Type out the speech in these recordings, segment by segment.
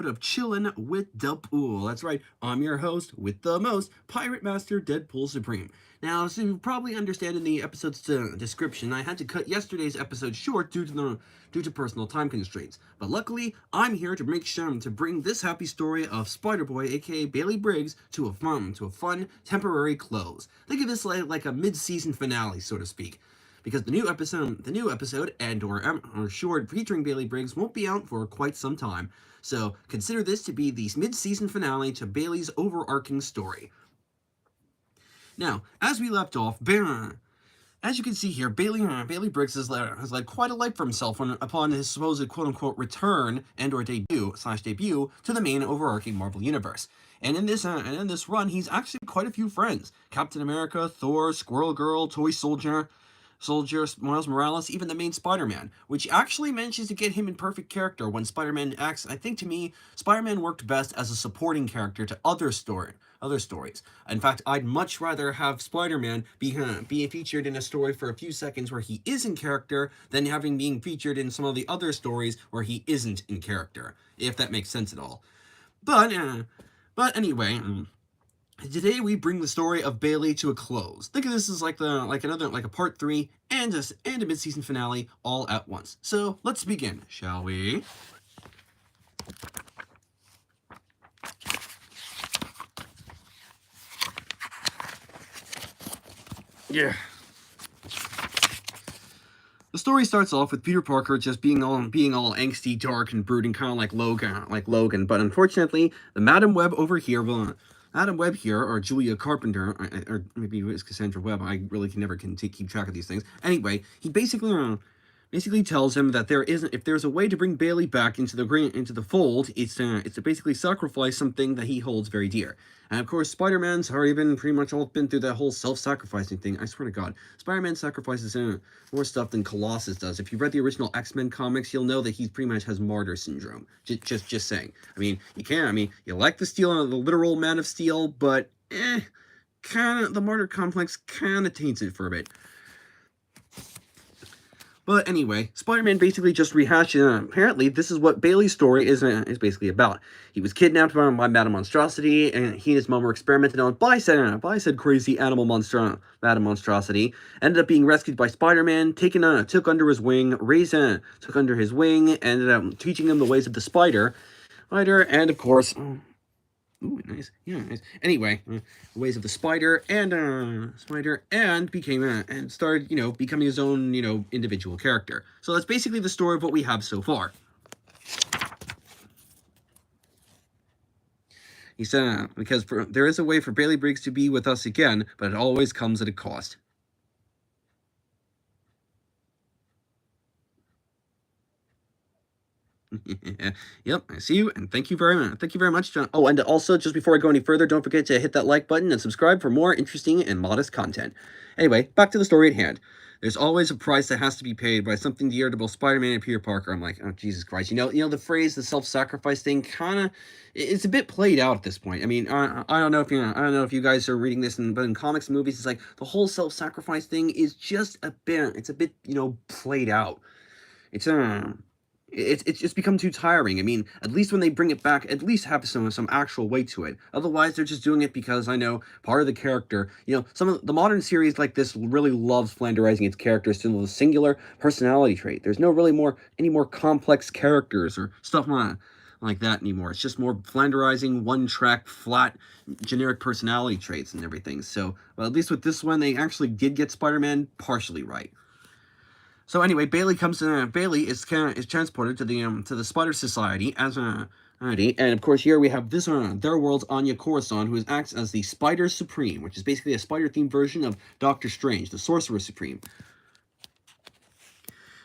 of Chillin with Da Pool. That's right, I'm your host with the most, Pirate Master Deadpool Supreme. Now, as you probably understand in the episode's description, I had to cut yesterday's episode short due to personal time constraints. But luckily, I'm here to make sure to bring this happy story of Spider-Boy, aka Bailey Briggs, to a fun temporary close. Think of this like a mid-season finale, so to speak, because the new episode and or short featuring Bailey Briggs won't be out for quite some time. So consider this to be the mid-season finale to Bailey's overarching story. Now, as we left off, as you can see here, Bailey Briggs has led quite a life for himself upon his supposed quote-unquote return and/or debut to the main overarching Marvel universe. And in this run, he's actually quite a few friends: Captain America, Thor, Squirrel Girl, Toy Soldier, Miles Morales, even the main Spider-Man, which actually manages to get him in perfect character when Spider-Man acts. I think to me, Spider-Man worked best as a supporting character to other stories. In fact, I'd much rather have Spider-Man be featured in a story for a few seconds where he is in character than having being featured in some of the other stories where he isn't in character, if that makes sense at all. But anyway. Today we bring the story of Bailey to a close. Think of this as like a part 3 and a mid-season finale all at once. So let's begin, shall we? Yeah. The story starts off with Peter Parker just being all angsty, dark, and brooding, kind of like Logan. But unfortunately, the Madam Web here, or Julia Carpenter, or maybe it was Cassandra Webb. I really can keep track of these things. Anyway, he basically tells him that if there's a way to bring Bailey back into the fold, it's to basically sacrifice something that he holds very dear. And of course, Spider-Man's already been through that whole self-sacrificing thing. I swear to God, Spider-Man sacrifices more stuff than Colossus does. If you've read the original X-Men comics, you'll know that he pretty much has martyr syndrome. Just saying. I mean, you like the literal Man of Steel, but the martyr complex kind of taints it for a bit. But anyway, Spider-Man basically just rehashes. Apparently, this is what Bailey's story is basically about. He was kidnapped by Madame Monstrosity, and he and his mom were experimented on by said crazy Madame Monstrosity. Ended up being rescued by Spider-Man, took under his wing, ended up teaching him the ways of the spider, and of course. Ooh, nice. Yeah, nice. Anyway, ways of the spider and started, becoming his own, individual character. So that's basically the story of what we have so far. He said, because there is a way for Bailey Briggs to be with us again, but it always comes at a cost. Yep, I see you, and thank you very much, John. Oh, and also, just before I go any further, don't forget to hit that like button and subscribe for more interesting and modest content. Anyway, back to the story at hand. There's always a price that has to be paid by something dear to both Spider-Man and Peter Parker. I'm like, oh, Jesus Christ. The phrase, the self-sacrifice thing, it's a bit played out at this point. I mean, I don't know if you guys are reading this, but in comics and movies, it's like the whole self-sacrifice thing is just a bit, played out. It's just become too tiring. I mean, at least when they bring it back, at least have some actual weight to it. Otherwise, they're just doing it because I know part of the character. Some of the modern series like this really loves flanderizing its characters to a singular personality trait. There's no really any more complex characters or stuff like that anymore. It's just more flanderizing, one-track, flat, generic personality traits and everything. So, well, at least with this one, they actually did get Spider-Man partially right. So anyway, Bailey is transported to the Spider Society and of course here we have their world's Anya Coruscant, who acts as the Spider Supreme, which is basically a spider-themed version of Doctor Strange, the Sorcerer Supreme.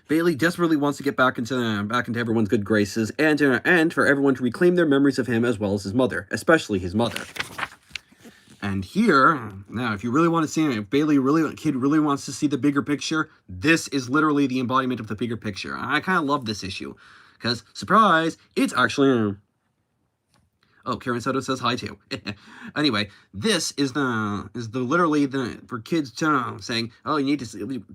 Bailey desperately wants to get back into everyone's good graces and for everyone to reclaim their memories of him as well as his mother, especially his mother. And here, now, if you really want to see it, if kid really wants to see the bigger picture, this is literally the embodiment of the bigger picture. I kind of love this issue, because, surprise, it's actually... Oh, Karen Soto says hi too. Anyway, this is literally for kids saying, oh, you need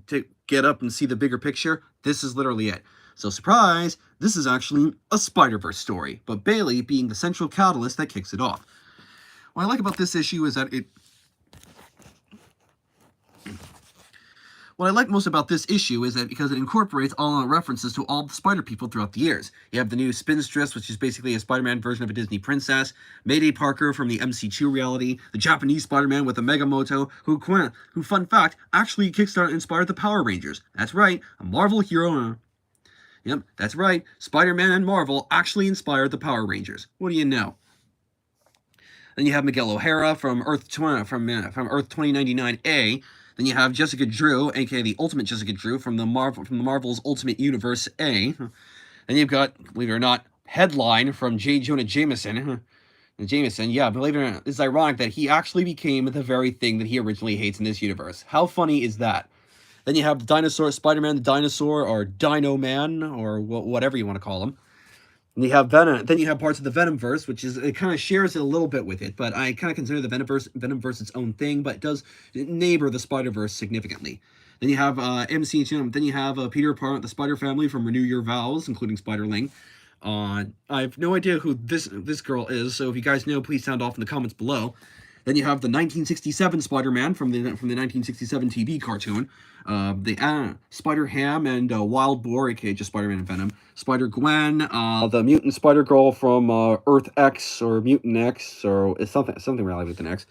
to get up and see the bigger picture. This is literally it. So, surprise, This is actually a Spider-Verse story, but Bailey being the central catalyst that kicks it off. What I like about this issue is that What I like most about this issue is that because it incorporates all the references to all the Spider people throughout the years. You have the new Spinstress, which is basically a Spider-Man version of a Disney princess, Mayday Parker from the MC2 reality, the Japanese Spider-Man with a Megamoto, who, fun fact, actually kickstarted inspired the Power Rangers. That's right, a Marvel hero. Yep, that's right, Spider-Man and Marvel actually inspired the Power Rangers. What do you know? Then you have Miguel O'Hara from Earth 2099A. Then you have Jessica Drew, aka the Ultimate Jessica Drew from the Marvel's Ultimate Universe A. Then you've got, believe it or not, Headline from J. Jonah Jameson. Yeah, believe it or not, it's ironic that he actually became the very thing that he originally hates in this universe. How funny is that? Then you have the dinosaur, Spider-Man the Dinosaur, or Dino Man, or whatever you want to call him. And you have Venom. Then you have parts of the Venomverse, which is, it kind of shares it a little bit with it, but I kind of consider the Venomverse its own thing, but it does neighbor the Spider-Verse significantly. Then you have MCU. Then you have Peter Parker, the Spider Family from Renew Your Vows, including Spiderling. I have no idea who this girl is, so if you guys know, please sound off in the comments below. Then you have the 1967 Spider-Man from the 1967 TV cartoon. The Spider-Ham and Wild Boar, aka just Spider-Man and Venom. Spider-Gwen, the Mutant Spider-Girl from Earth X or Mutant X, or something related with an X.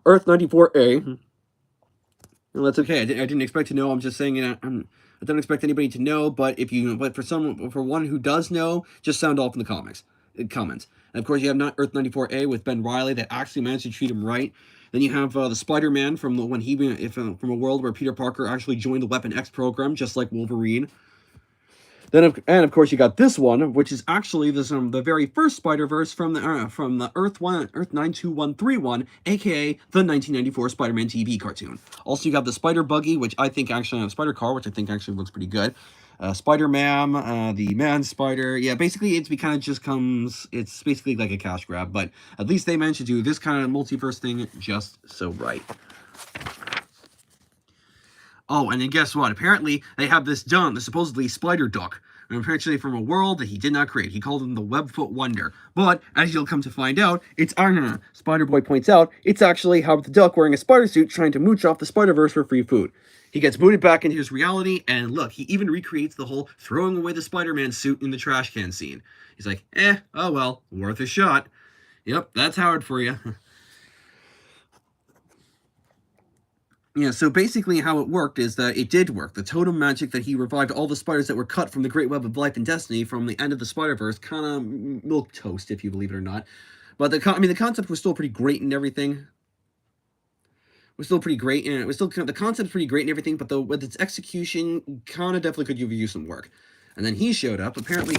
Earth 94A. Well, that's okay. I didn't expect to know. I'm just saying, I don't expect anybody to know. But for one who does know, just sound off in the comments. And of course, you have Earth 94A with Ben Reilly that actually managed to treat him right. Then you have the Spider-Man from from a world where Peter Parker actually joined the Weapon X program, just like Wolverine. Then of course you got this one, which is actually the very first Spider-Verse from the Earth 92131, aka the 1994 Spider-Man TV cartoon. Also, you got the Spider Buggy, which I think actually Spider Car, which I think actually looks pretty good. Spider-Man, the Man Spider. Yeah, basically it's basically like a cash grab, but at least they managed to do this kind of multiverse thing just so right. Oh, and then guess what? Apparently, they have this supposedly Spider Duck, and apparently from a world that he did not create. He called him the Webfoot Wonder. But, as you'll come to find out, Spider-Boy points out, it's actually Howard the Duck wearing a spider suit trying to mooch off the Spider-Verse for free food. He gets booted back into his reality, and look, he even recreates the whole throwing away the Spider-Man suit in the trash can scene. He's like, oh well, worth a shot. Yep, that's Howard for you. Yeah, so basically how it worked is that it did work. The totem magic that he revived all the spiders that were cut from the Great Web of Life and Destiny from the end of the Spider-Verse, kind of milquetoast, if you believe it or not. But the concept was still pretty great and everything. The concept's pretty great and everything, but with its execution, kind of definitely could use some work. And then he showed up. Apparently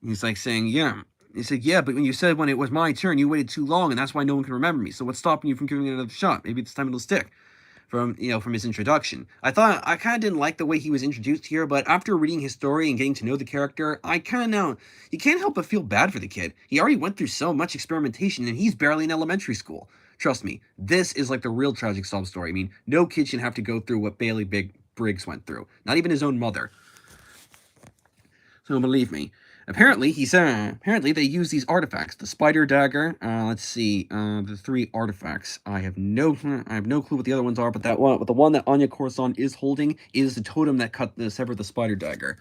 he's like saying, yeah. He said, yeah, but when you said when it was my turn, you waited too long, and that's why no one can remember me. So what's stopping you from giving it another shot? Maybe this time it'll stick. From his introduction. I kind of didn't like the way he was introduced here, but after reading his story and getting to know the character, I kind of know. You can't help but feel bad for the kid. He already went through so much experimentation, and he's barely in elementary school. Trust me, this is like the real tragic sob story. I mean, no kid should have to go through what Bailey Briggs went through. Not even his own mother. So believe me. Apparently they use these artifacts. The spider dagger. Let's see. The three artifacts. I have no clue what the other ones are, but the one that Anya Coruscant is holding is the totem that severed the spider dagger.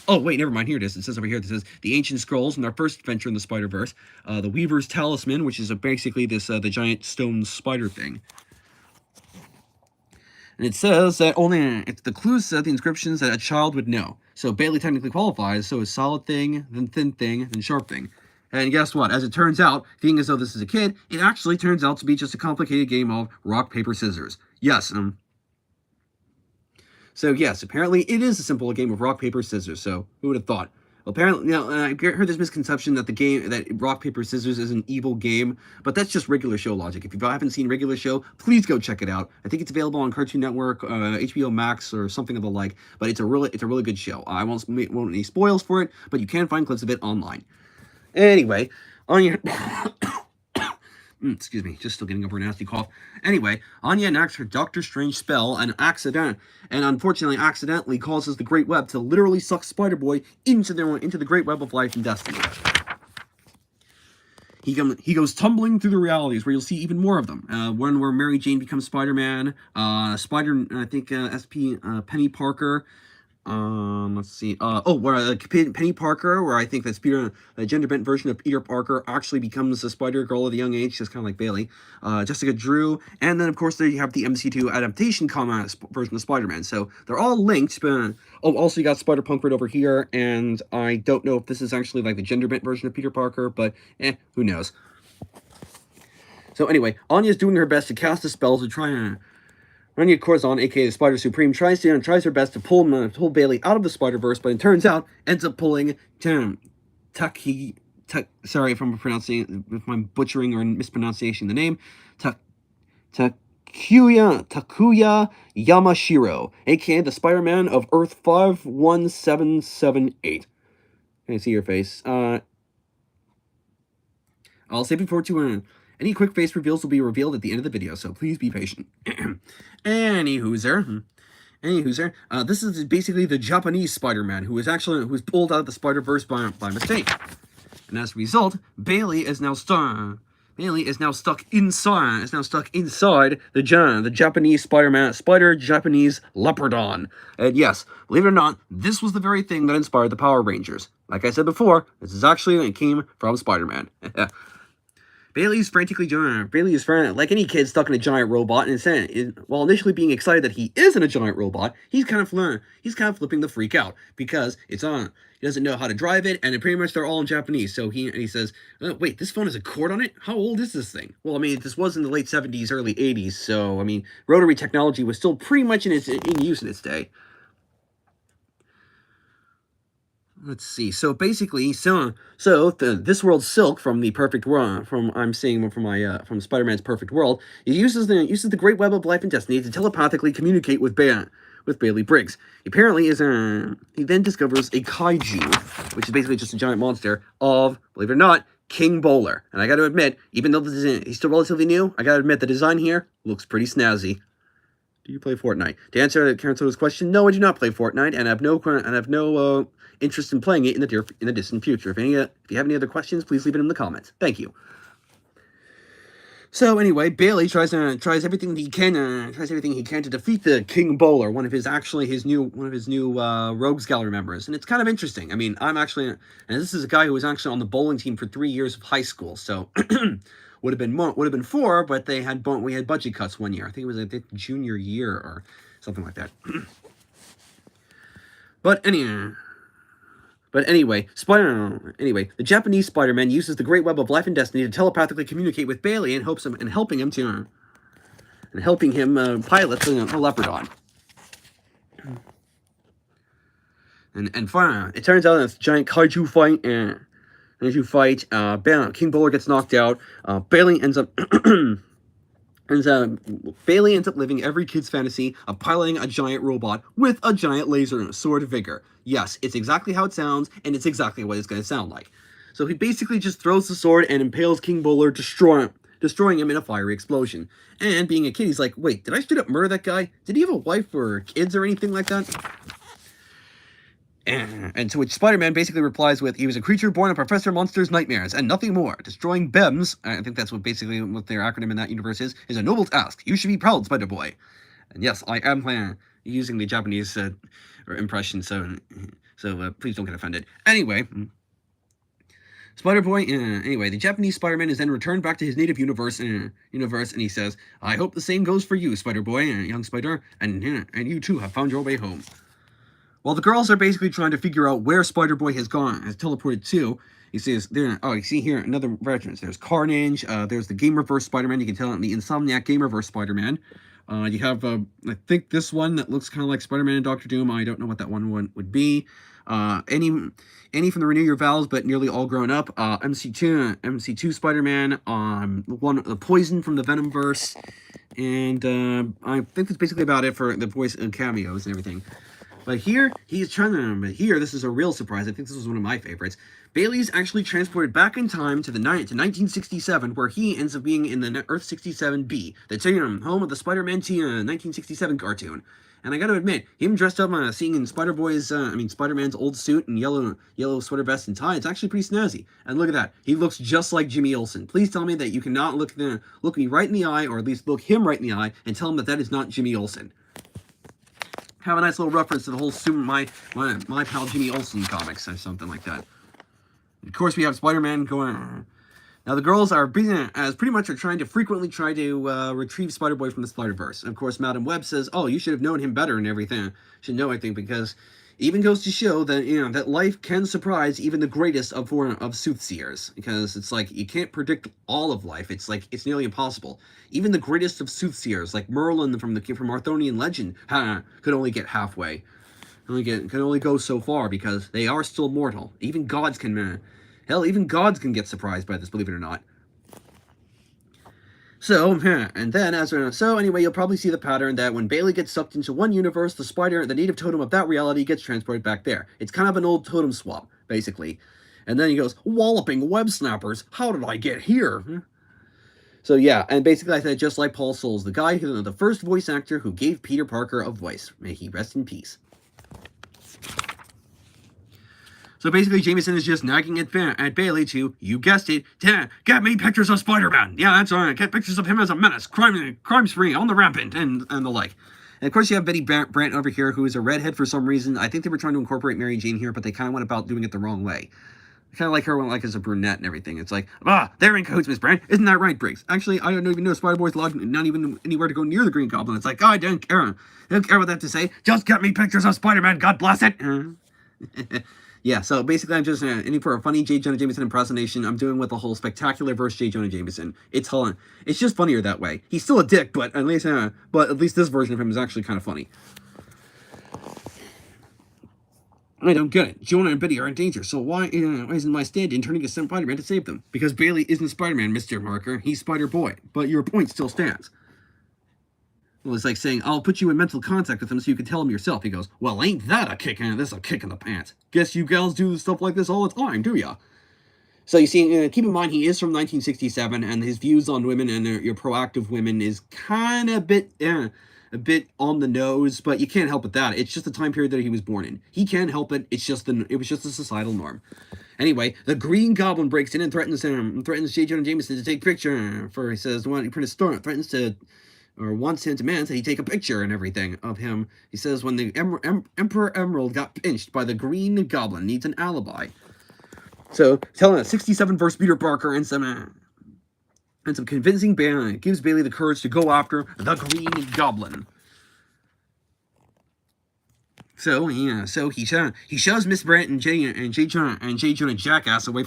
Oh wait, never mind. Here it is. It says over here. This is the ancient scrolls from their first adventure in the Spider-Verse. The Weaver's talisman, which is basically the giant stone spider thing. And it says that the clues said the inscriptions that a child would know. So Bailey technically qualifies, so is solid thing, then thin thing, then sharp thing. And guess what? As it turns out, being as though this is a kid, it actually turns out to be just a complicated game of rock, paper, scissors. Yes, So yes, apparently it is a simple game of rock, paper, scissors, so who would have thought? Apparently, now, I heard this misconception that rock, paper, scissors is an evil game, but that's just regular show logic. If you haven't seen regular show, please go check it out. I think it's available on Cartoon Network, HBO Max, or something of the like, but it's a really good show. I won't any spoils for it, but you can find clips of it online. Anyway, Excuse me, just still getting over a nasty cough. Anyway, Anya enacts her Doctor Strange spell and unfortunately accidentally causes the Great Web to literally suck Spider-Boy into the Great Web of Life and Destiny. He goes tumbling through the realities where you'll see even more of them. One where Mary Jane becomes Spider-Man, Penny Parker. Let's see. Where Penny Parker, where I think that's a gender-bent version of Peter Parker, actually becomes a Spider-Girl at a young age, just kind of like Bailey. Jessica Drew, and then of course there you have the MC2 adaptation version of Spider-Man. So they're all linked. But also you got Spider-Punk right over here, and I don't know if this is actually like the gender-bent version of Peter Parker, but who knows. So anyway, Anya's doing her best to cast a spell to try and Anya Corazon, aka the Spider Supreme, tries her best to pull Bailey out of the Spider-Verse, but it turns out ends up pulling sorry if I'm butchering or mispronunciation the name, Takuya Yamashiro, aka the Spider-Man of Earth 51778. Can I see your face? I'll save it for any quick face reveals will be revealed at the end of the video, so please be patient. Any hooser, this is basically the Japanese Spider-Man who was pulled out of the Spider-Verse by mistake, and as a result, Bailey is now stuck inside the Japanese Spider-Man, Japanese Leopardon. And yes, believe it or not, this was the very thing that inspired the Power Rangers. Like I said before, it came from Spider-Man. Bailey is frantic, like any kid stuck in a giant robot, and while initially being excited that he isn't a giant robot, he's kind of flipping the freak out because it's on. He doesn't know how to drive it, and pretty much they're all in Japanese. So he says, "Wait, this phone has a cord on it? How old is this thing?" Well, I mean, this was in the late 70s, early 80s, so I mean, rotary technology was still pretty much in use in its day. Let's see. So basically, this world Silk from the Perfect World, from Spider-Man's Perfect World, it uses the Great Web of Life and Destiny to telepathically communicate with Bailey Briggs. He then discovers a kaiju, which is basically just a giant monster of, believe it or not, King Bowler. And I got to admit, even though he's still relatively new, I got to admit the design here looks pretty snazzy. Do you play Fortnite? To answer Karen's question, no, I do not play Fortnite, and I have no interest in playing it in the distant future. If you have any other questions, please leave it in the comments. Thank you. So anyway, Bailey tries everything he can to defeat the King Bowler, one of his new Rogues Gallery members, and it's kind of interesting. I mean, and this is a guy who was actually on the bowling team for 3 years of high school, so. Would have been 4, but we had budget cuts 1 year. I think it was junior year or something like that. But anyway, the Japanese Spider-Man uses the Great Web of Life and Destiny to telepathically communicate with Bailey and helping him pilot the Leopardon. And finally, it turns out it's a giant kaiju fight and. As you fight, King Bowler gets knocked out. Bailey ends up living every kid's fantasy of piloting a giant robot with a giant laser sword vigor. Yes, it's exactly how it sounds, and it's exactly what it's going to sound like. So he basically just throws the sword and impales King Bowler, destroying him in a fiery explosion. And being a kid, he's like, "Wait, did I straight up murder that guy? Did he have a wife or kids or anything like that?" And to which Spider-Man basically replies with, "He was a creature born of Professor Monster's nightmares, and nothing more. Destroying BEMS," I think that's what their acronym in that universe is a noble task. You should be proud, Spider-Boy. And yes, I am using the Japanese impression, so please don't get offended. Anyway, the Japanese Spider-Man is then returned back to his native universe, and he says, "I hope the same goes for you, Spider-Boy, young Spider, and you too have found your way home." While the girls are basically trying to figure out where Spider-Boy has teleported to, he says, you see here another reference. There's Carnage, there's the Gamerverse Spider-Man, you can tell the Insomniac Gamerverse Spider-Man. You have, I think this one that looks kind of like Spider-Man and Doctor Doom, I don't know what that one would be. Any from the Renew Your Vows, but nearly all grown up. MC2 Spider-Man, the Poison from the Venomverse, and I think that's basically about it for the voice and cameos and everything. But here, he's trying to. But here, this is a real surprise. I think this was one of my favorites. Bailey's actually transported back in time to 1967, where he ends up being in the Earth 67B, the home of the Spider-Man 1967 cartoon. And I got to admit, him dressed up, seeing in Spider-Man's old suit and yellow sweater vest and tie, it's actually pretty snazzy. And look at that, he looks just like Jimmy Olsen. Please tell me that you cannot look me right in the eye, or at least look him right in the eye, and tell him that that is not Jimmy Olsen. Have a nice little reference to the whole my pal Jimmy Olsen comics or something like that. Of course, we have Spider-Man going. Now, the girls are pretty much trying to retrieve Spider-Boy from the Spider-Verse. And of course, Madam Web says, "Oh, you should have known him better and everything. Should know, I think, because it even goes to show that that life can surprise even the greatest of soothsayers. Because it's like you can't predict all of life. It's like it's nearly impossible. Even the greatest of soothsayers, like Merlin from Arthurian legend, could only get halfway. Can only go so far because they are still mortal. Even gods can." Hell, even gods can get surprised by this, believe it or not. So, and then, so anyway, you'll probably see the pattern that when Bailey gets sucked into one universe, the native totem of that reality gets transported back there. It's kind of an old totem swap, basically. And then he goes, "Walloping web snappers, how did I get here?" So yeah, and basically I said, just like Paul Soules, the first voice actor who gave Peter Parker a voice. May he rest in peace. So basically, Jameson is just nagging at Bailey to, you guessed it, get me pictures of Spider-Man. Yeah, that's right. Get pictures of him as a menace, crime spree, on the rampant, and the like. And of course, you have Betty Brant over here, who is a redhead for some reason. I think they were trying to incorporate Mary Jane here, but they kind of went about doing it the wrong way. Kind of like her, as a brunette and everything. It's like, they're in cahoots, Miss Brant. Isn't that right, Briggs? Actually, I don't even know Spider-Boy's not even anywhere to go near the Green Goblin. It's like, I don't care. I don't care what they have to say. Just get me pictures of Spider-Man. God bless it. Yeah, so basically I'm just aiming for a funny J. Jonah Jameson impersonation. I'm doing with the whole spectacular verse J. Jonah Jameson. It's just funnier that way. He's still a dick, but at least this version of him is actually kind of funny. I don't get it. Jonah and Betty are in danger, so why isn't my stand-in turning to Spider-Man to save them? Because Bailey isn't Spider-Man, Mr. Parker. He's Spider-Boy. But your point still stands. Well, it's like saying, I'll put you in mental contact with him so you can tell him yourself. He goes, well, ain't that a kick? This a kick in the pants. Guess you gals do stuff like this all the time, do ya? So you see, keep in mind, he is from 1967, and his views on women and your proactive women is kind of a bit on the nose, but you can't help it that. It's just the time period that he was born in. He can't help it. It was just a societal norm. Anyway, the Green Goblin breaks in and threatens J. Jonah Jameson to take a picture. He says, wants him, demands that he take a picture and everything of him. He says when the Emperor Emerald got pinched by the Green Goblin, needs an alibi. So, telling a 67 verse Peter Parker and some convincing gives Bailey the courage to go after the Green Goblin. So he shoves Miss Brant and J. Jonah Jackass away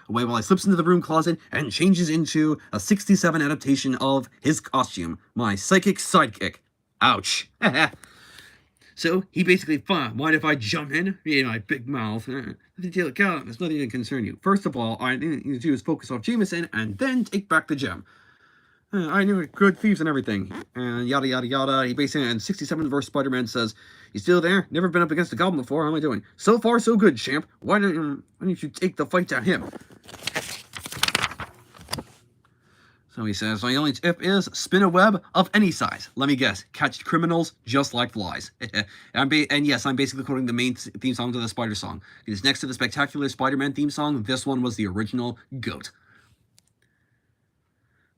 while he slips into the room closet and changes into a 67 adaptation of his costume, my psychic sidekick. Ouch. So he basically, mind if I jump in? My big mouth. There's nothing to concern you. First of all, I need to do is focus off Jameson and then take back the gem. I knew good thieves and everything. And yada yada yada. He basically, in 67 verse Spider-Man says, "You still there? Never been up against a goblin before. How am I doing? So far, so good, champ. Why don't you take the fight to him?" So he says, my only tip is spin a web of any size. Let me guess, catch criminals just like flies. And yes, I'm basically quoting the main theme song to the Spider song. Because next to the spectacular Spider-Man theme song, this one was the original GOAT.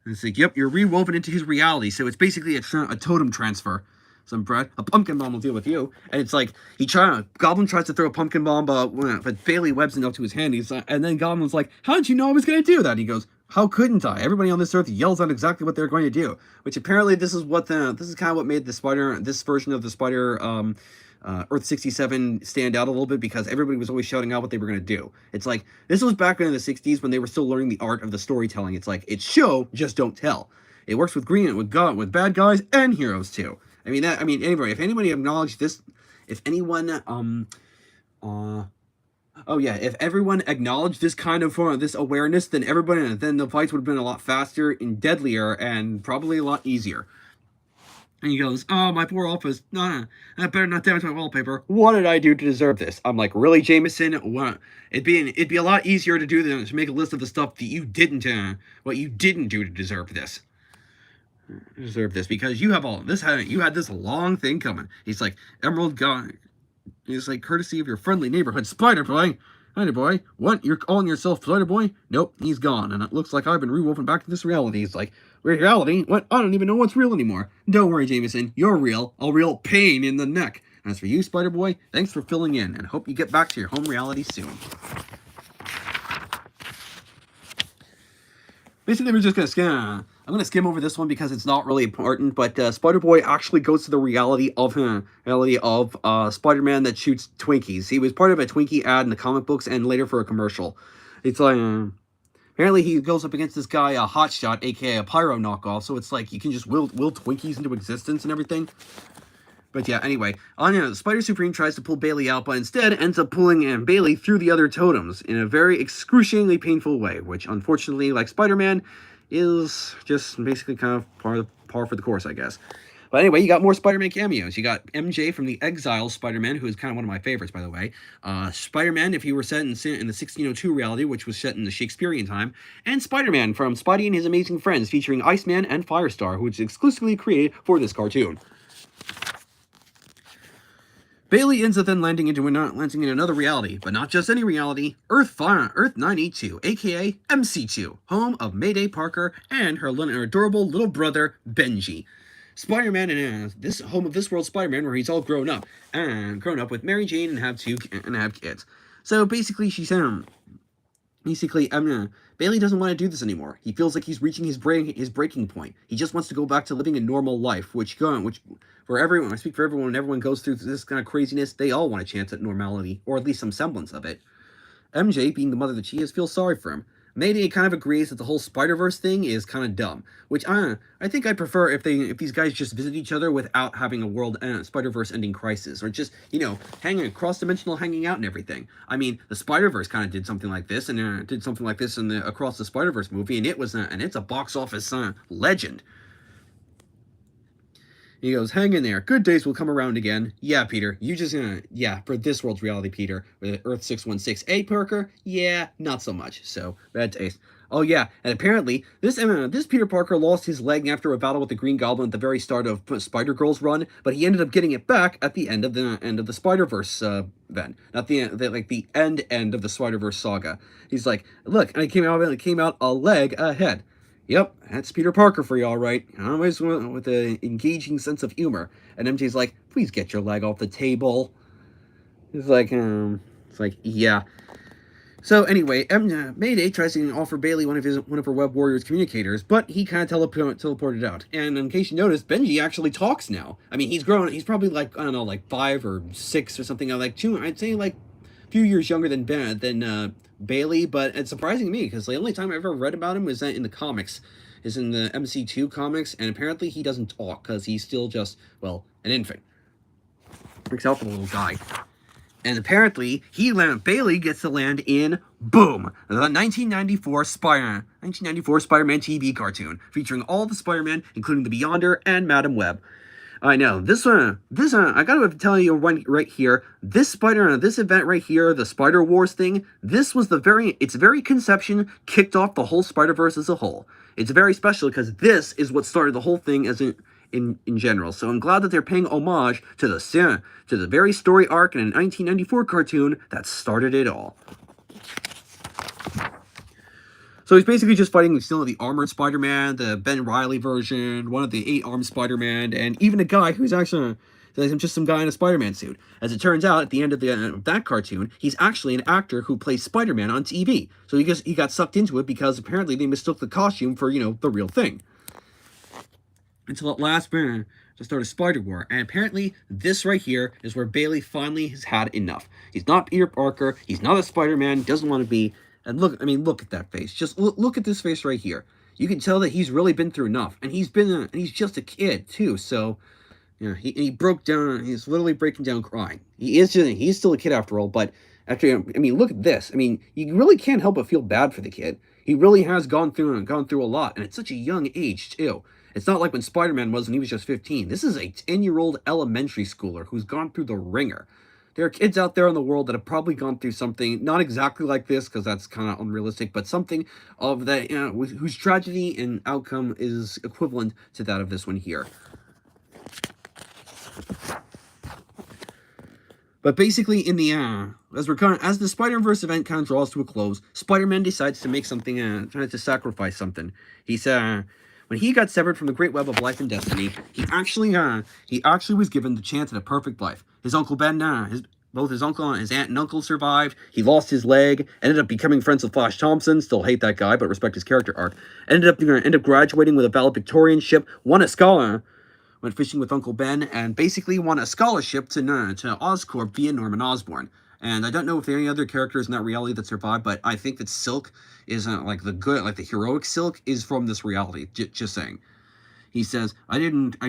And it's like, yep, you're rewoven into his reality. So it's basically a totem transfer. Some bread, a pumpkin bomb will deal with you. And it's like, Goblin tries to throw a pumpkin bomb, but Bailey webs it up to his hand. And then Goblin's like, how did you know I was going to do that? He goes, how couldn't I? Everybody on this earth yells out exactly what they're going to do. Which apparently this is kind of what made this version of the Spider, Earth 67 stand out a little bit, because everybody was always shouting out what they were going to do. It's like, this was back in the 60s when they were still learning the art of the storytelling. It's like, it's show, just don't tell. It works with with bad guys and heroes too. Anyway, if anybody acknowledged this, if everyone acknowledged this kind of this awareness, then the fights would have been a lot faster and deadlier and probably a lot easier. And he goes, "Oh, my poor office. No, I better not damage my wallpaper. What did I do to deserve this?" I'm like, "Really, Jameson? What? It'd be a lot easier to do than to make a list of the stuff that you didn't, what you didn't do to deserve this. Deserve this because you have all this. You had this long thing coming." He's like, "Emerald got." He's like, "Courtesy of your friendly neighborhood Spider Boy." Spider Boy, what? You're calling yourself Spider Boy? Nope, he's gone, and it looks like I've been rewoven back to this reality. He's like, reality? What? I don't even know what's real anymore. Don't worry, Jameson, you're real. A real pain in the neck. As for you, Spider Boy, thanks for filling in, and hope you get back to your home reality soon. Basically, we're just gonna skim. I'm gonna skim over this one because it's not really important. But Spider Boy actually goes to the reality of Spider-Man that shoots Twinkies. He was part of a Twinkie ad in the comic books and later for a commercial. It's like apparently he goes up against this guy, a Hotshot, aka a Pyro knockoff. So it's like you can just will Twinkies into existence and everything. But yeah, anyway, Spider Supreme tries to pull Bailey out, but instead ends up pulling Bailey through the other totems in a very excruciatingly painful way, which unfortunately, like Spider-Man, is just basically kind of par for the course, I guess. But anyway, you got more Spider-Man cameos. You got MJ from the Exile Spider-Man, who is kind of one of my favorites, by the way. Spider-Man, if he were set in the 1602 reality, which was set in the Shakespearean time. And Spider-Man from Spidey and His Amazing Friends, featuring Iceman and Firestar, which is exclusively created for this cartoon. Bailey ends up then landing in another reality, but not just any reality, Earth 982, aka MC2, home of Mayday Parker and her adorable little brother, Benji. Spider-Man and this home of this world Spider-Man, where he's all grown up with Mary Jane and have kids. So basically, Bailey doesn't want to do this anymore. He feels like he's reaching his breaking point. He just wants to go back to living a normal life, which for everyone, I speak for everyone, when everyone goes through this kind of craziness, they all want a chance at normality, or at least some semblance of it. MJ, being the mother that she is, feels sorry for him. Mayday kind of agrees that the whole Spider-Verse thing is kind of dumb, which I think I prefer if these guys just visit each other without having a world Spider-Verse ending crisis, or just, hanging cross-dimensional hanging out and everything. I mean, the Spider-Verse kind of did something like this, and did something like this in the Across the Spider-Verse movie, and it's a box office legend. He goes, "Hang in there. Good days will come around again." "Yeah, Peter. You just, for this world's reality, Peter. With Earth 616. Parker? Yeah, not so much. So, bad taste." Oh, yeah, and apparently, this Peter Parker lost his leg after a battle with the Green Goblin at the very start of Spider-Girl's run, but he ended up getting it back at the end of the Spider-Verse, then. Not the end of the Spider-Verse saga. He's like, "Look, and it came out a leg ahead." Yep, that's Peter Parker for you, all right. Always with an engaging sense of humor. And MJ's like, "Please get your leg off the table." It's like, yeah. So anyway, Mayday tries to offer Bailey one of her Web Warriors communicators, but he kind of teleported out. And in case you noticed, Benji actually talks now. I mean, he's grown. He's probably like, I don't know, like 5 or 6 or something. I'd say like a few years younger than Bailey, but it's surprising to me because the only time I ever read about him was in the comics, is in the MC2 comics, and apparently he doesn't talk because he's still just, well, an infant. Freaks out the little guy. And apparently, Bailey gets to land in, boom, the 1994 Spider-Man TV cartoon, featuring all the Spider-Man, including the Beyonder and Madam Web. I know, this one, I gotta tell you right here, this event right here, the Spider Wars thing, this was its very conception kicked off the whole Spider-Verse as a whole. It's very special because this is what started the whole thing in general. So I'm glad that they're paying homage to the very story arc in a 1994 cartoon that started it all. So he's basically just fighting still the armored Spider-Man, the Ben Reilly version, one of the 8-armed Spider-Man, and even a guy who's actually just some guy in a Spider-Man suit. As it turns out, at the end of that cartoon, he's actually an actor who plays Spider-Man on TV. So he got sucked into it because apparently they mistook the costume for, the real thing. Until at last, to start a Spider War. And apparently, this right here is where Bailey finally has had enough. He's not Peter Parker. He's not a Spider-Man. Doesn't want to be. And look at that face. Just look at this face right here. You can tell that he's really been through enough. And he's just a kid, too. So, he broke down. He's literally breaking down crying. He's still a kid after all. But look at this. You really can't help but feel bad for the kid. He really has gone through a lot. And at such a young age, too. It's not like when Spider-Man was when he was just 15. This is a 10-year-old elementary schooler who's gone through the ringer. There are kids out there in the world that have probably gone through something, not exactly like this, because that's kind of unrealistic, but something of that, whose tragedy and outcome is equivalent to that of this one here. But basically, in the as the Spider-Verse event kind of draws to a close, Spider-Man decides to make something, tries to sacrifice something. He said, when he got severed from the great web of life and destiny, he actually was given the chance at a perfect life. His uncle Ben, both his uncle and his aunt and uncle survived. He lost his leg, ended up becoming friends with Flash Thompson. Still hate that guy, but respect his character arc. Ended up graduating with a valedictorianship. Won a scholar. Went fishing with Uncle Ben, and basically won a scholarship to Oscorp via Norman Osborn. And I don't know if there are any other characters in that reality that survived, but I think that Silk is the heroic Silk is from this reality. Just saying. He says, I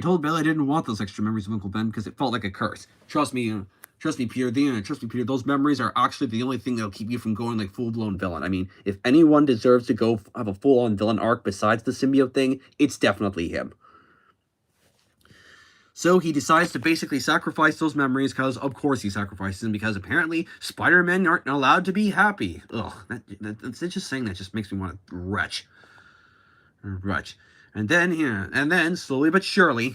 told Bailey I didn't want those extra memories of Uncle Ben because it felt like a curse. Trust me, Peter. Peter. Those memories are actually the only thing that'll keep you from going like full-blown villain. I mean, if anyone deserves to go have a full-on villain arc besides the symbiote thing, it's definitely him. So he decides to basically sacrifice those memories because, of course, he sacrifices them because apparently Spider-Men aren't allowed to be happy. Ugh, that's just saying that just makes me want to retch. And then slowly but surely,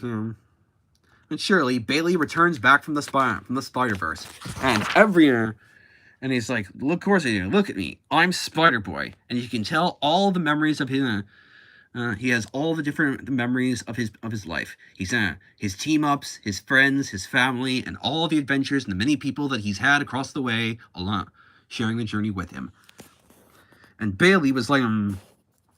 Bailey returns back from the Spider-Verse, and he's like, "Look, of course I do. Look at me. I'm Spider-Boy," and you can tell all the memories of his. He has all the different memories of his life. He's his team ups, his friends, his family, and all the adventures and the many people that he's had across the way, along sharing the journey with him. And Bailey was like,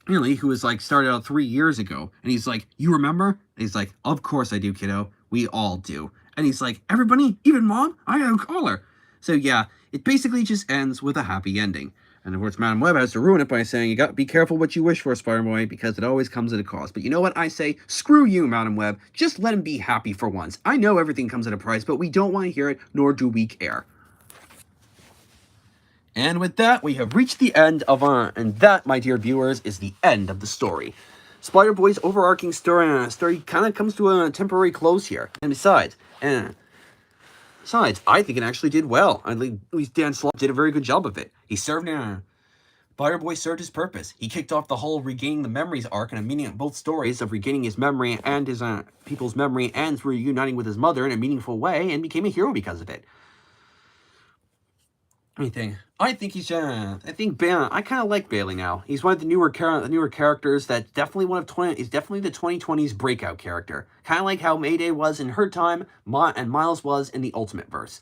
who was like started out 3 years ago, and he's like, "You remember?" And he's like, "Of course I do, kiddo. We all do." And he's like, "Everybody, even Mom, I gotta call her." So yeah, it basically just ends with a happy ending. And of course, Madam Web has to ruin it by saying, you got to be careful what you wish for, Spider-Boy, because it always comes at a cost. But you know what I say? Screw you, Madam Web. Just let him be happy for once. I know everything comes at a price, but we don't want to hear it, nor do we care. And with that, we have reached the end of and that, my dear viewers, is the end of the story. Spider-Boy's overarching story kind of comes to a temporary close here. And besides, I think it actually did well. At least Dan Slott did a very good job of it. Spider-Boy served his purpose. He kicked off the whole regaining the memories arc and a meaning of both stories of regaining his memory and his people's memory and reuniting with his mother in a meaningful way, and became a hero because of it. I kind of like Bailey now. He's one of the newer characters that's definitely he's definitely the 2020s breakout character. Kind of like how Mayday was in her time, and Miles was in the Ultimate Verse.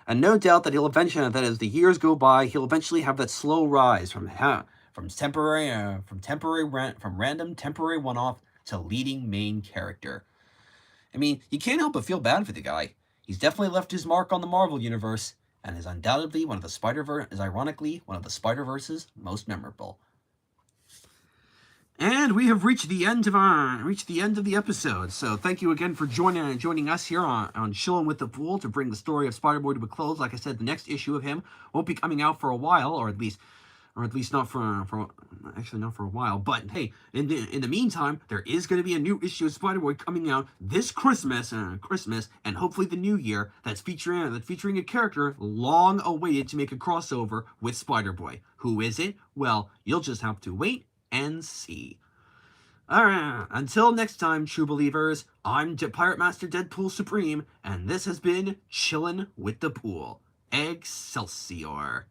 And no doubt that he'll eventually, that as the years go by, he'll eventually have that slow rise from random temporary one-off to leading main character. I mean, you can't help but feel bad for the guy. He's definitely left his mark on the Marvel Universe, and is undoubtedly one of the Spider-Verse's most memorable. And we have reached the end of the episode. So thank you again for joining us here on Chillin With Da Pool to bring the story of Spider-Boy to a close. Like I said, the next issue of him won't be coming out for a while, or at least not for a while. But hey, in the meantime, there is going to be a new issue of Spider-Boy coming out this Christmas, and hopefully the new year, that's featuring a character long awaited to make a crossover with Spider-Boy. Who is it? Well, you'll just have to wait and see. Alright, until next time, true believers, I'm Pirate Master Deadpool Supreme, and this has been Chillin' With Da Pool. Excelsior!